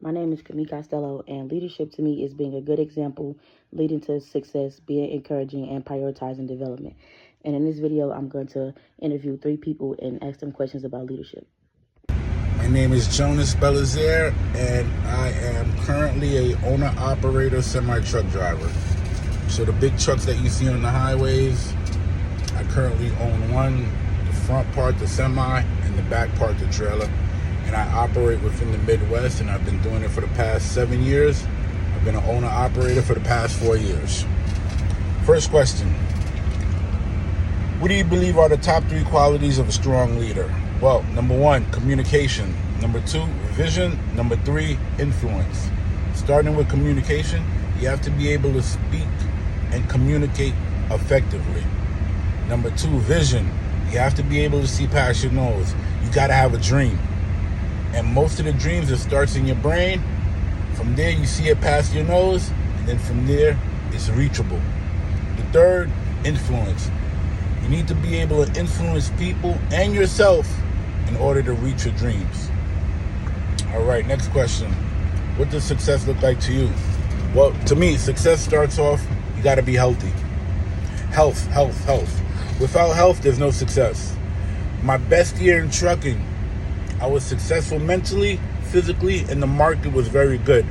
My name is Cami Costello, and leadership to me is being a good example, leading to success, being encouraging, and prioritizing development. And in this video, I'm going to interview 3 people and ask them questions about leadership. My name is Jonas Belizaire, and I am currently a owner-operator semi-truck driver. So the big trucks that you see on the highways, I currently own one, the front part, the semi, and the back part, the trailer. And I operate within the Midwest, and I've been doing it for the past 7 years. I've been an owner-operator for the past 4 years. First question. What do you believe are the top 3 qualities of a strong leader? Well, number 1, communication. Number 2, vision. Number 3, influence. Starting with communication, you have to be able to speak and communicate effectively. Number 2, vision. You have to be able to see past your nose. You got to have a dream. And most of the dreams, it starts in your brain. From there, you see it past your nose. And then from there, it's reachable. The third, influence. You need to be able to influence people and yourself in order to reach your dreams. All right, next question. What does success look like to you? Well, to me, success starts off, you got to be healthy. Health. Without health, there's no success. My best year in trucking, I was successful mentally, physically, and the market was very good.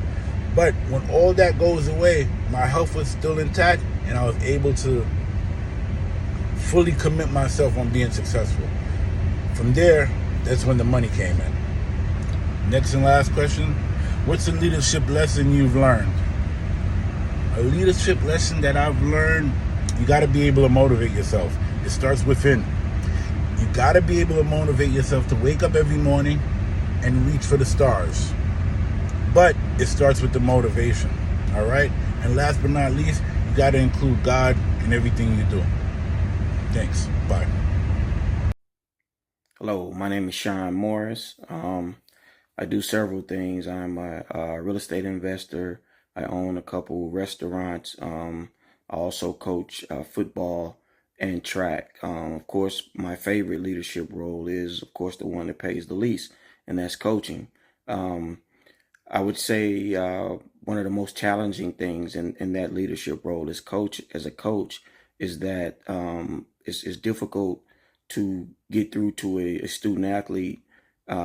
But when all that goes away, my health was still intact, and I was able to fully commit myself on being successful. From there, that's when the money came in. Next and last question. What's a leadership lesson you've learned? A leadership lesson that I've learned, you got to be able to motivate yourself. It starts within. You got to be able to motivate yourself to wake up every morning and reach for the stars. But it starts with the motivation, all right? And last but not least, you got to include God in everything you do. Thanks. Bye. Hello, my name is Sean Morris. I do several things. I'm a real estate investor. I own a couple restaurants. I also coach football and track. Of course, my favorite leadership role is, of course, the one that pays the least, and that's coaching. I would say one of the most challenging things in that leadership role as a coach is that it's difficult to get through to a student athlete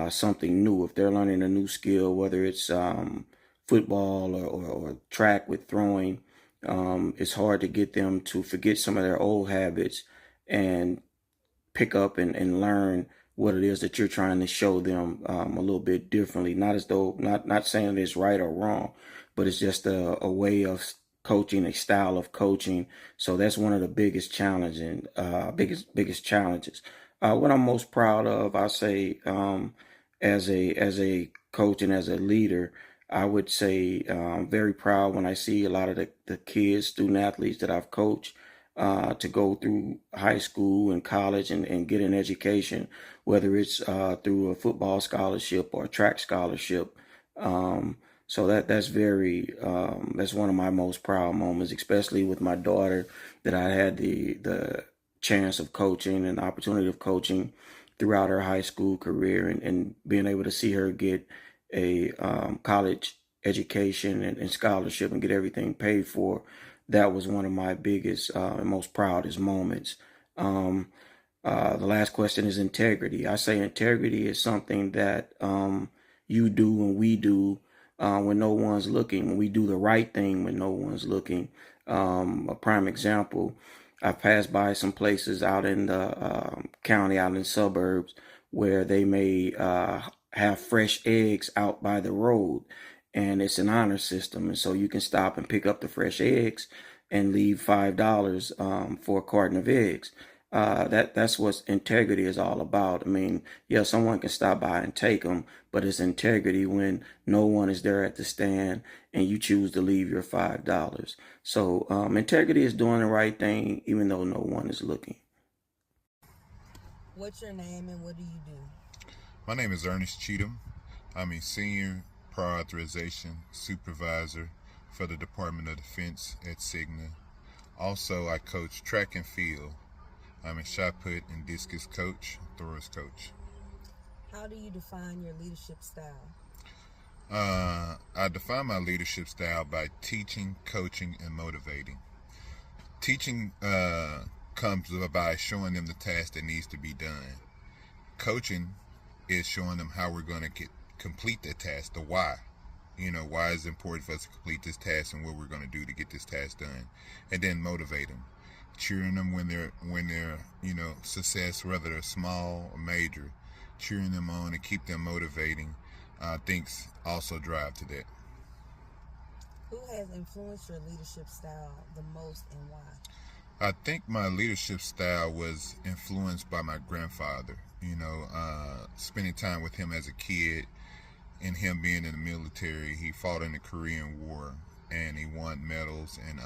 something new. If they're learning a new skill, whether it's football or track with throwing, it's hard to get them to forget some of their old habits and pick up and learn what it is that you're trying to show them a little bit differently. Not as though, not saying it's right or wrong, but it's just a way of coaching, a style of coaching. So that's one of the biggest biggest challenges. What I'm most proud of, I say, as a coach and as a leader, I would say I'm very proud when I see a lot of the kids, student athletes that I've coached to go through high school and college and get an education, whether it's through a football scholarship or a track scholarship. So that's that's one of my most proud moments, especially with my daughter, that I had the chance of coaching and the opportunity of coaching throughout her high school career and being able to see her get a college education and scholarship and get everything paid for. That was one of my biggest and most proudest moments. The last question is integrity. I say integrity is something that you do and we do when no one's looking, when we do the right thing when no one's looking. A prime example, I've passed by some places out in the county, out in the suburbs, where they may have fresh eggs out by the road, and it's an honor system. And so you can stop and pick up the fresh eggs and leave $5 for a carton of eggs. That's what integrity is all about. I mean, yeah, someone can stop by and take them, but it's integrity when no one is there at the stand and you choose to leave your $5. So integrity is doing the right thing even though no one is looking. What's your name and what do you do? My name is Ernest Cheatham. I'm a senior prior authorization supervisor for the Department of Defense at Cigna. Also, I coach track and field. I'm a shot put and discus coach, throwers coach. How do you define your leadership style? I define my leadership style by teaching, coaching, and motivating. Teaching comes by showing them the task that needs to be done. Coaching is showing them how we're going to complete the task, the why. Why is it important for us to complete this task and what we're going to do to get this task done. And then motivate them. Cheering them when they're success, whether they're small or major. Cheering them on and keep them motivating. Things also drive to that. Who has influenced your leadership style the most and why? I think my leadership style was influenced by my grandfather. Spending time with him as a kid and him being in the military. He fought in the Korean War and he won medals and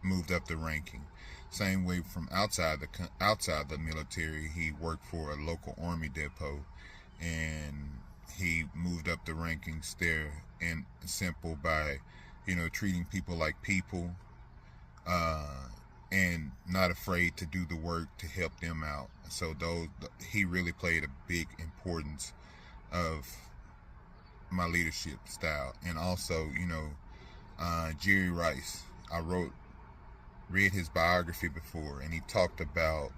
moved up the ranking. Same way from outside the military, he worked for a local army depot and he moved up the rankings there, and simple by treating people like people and not afraid to do the work to help them out. So he really played a big importance of my leadership style. And also Jerry Rice, I read his biography before, and he talked about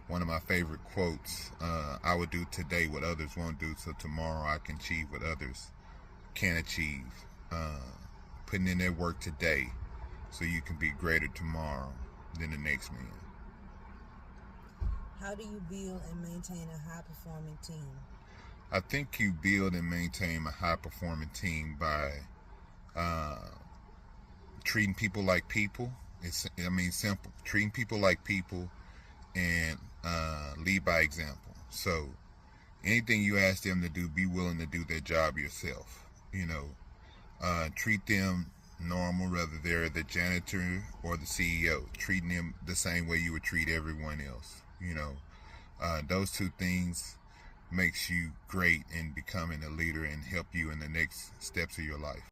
one of my favorite quotes, I would do today what others won't do, so tomorrow I can achieve what others can't achieve. Putting in that work today so you can be greater tomorrow than the next man. How do you build and maintain a high-performing team? I think you build and maintain a high-performing team by treating people like people. Simple. Treating people like people and lead by example. So anything you ask them to do, be willing to do that job yourself. Treat them normal, whether they're the janitor or the CEO. Treating them the same way you would treat everyone else. Those two things makes you great in becoming a leader and help you in the next steps of your life.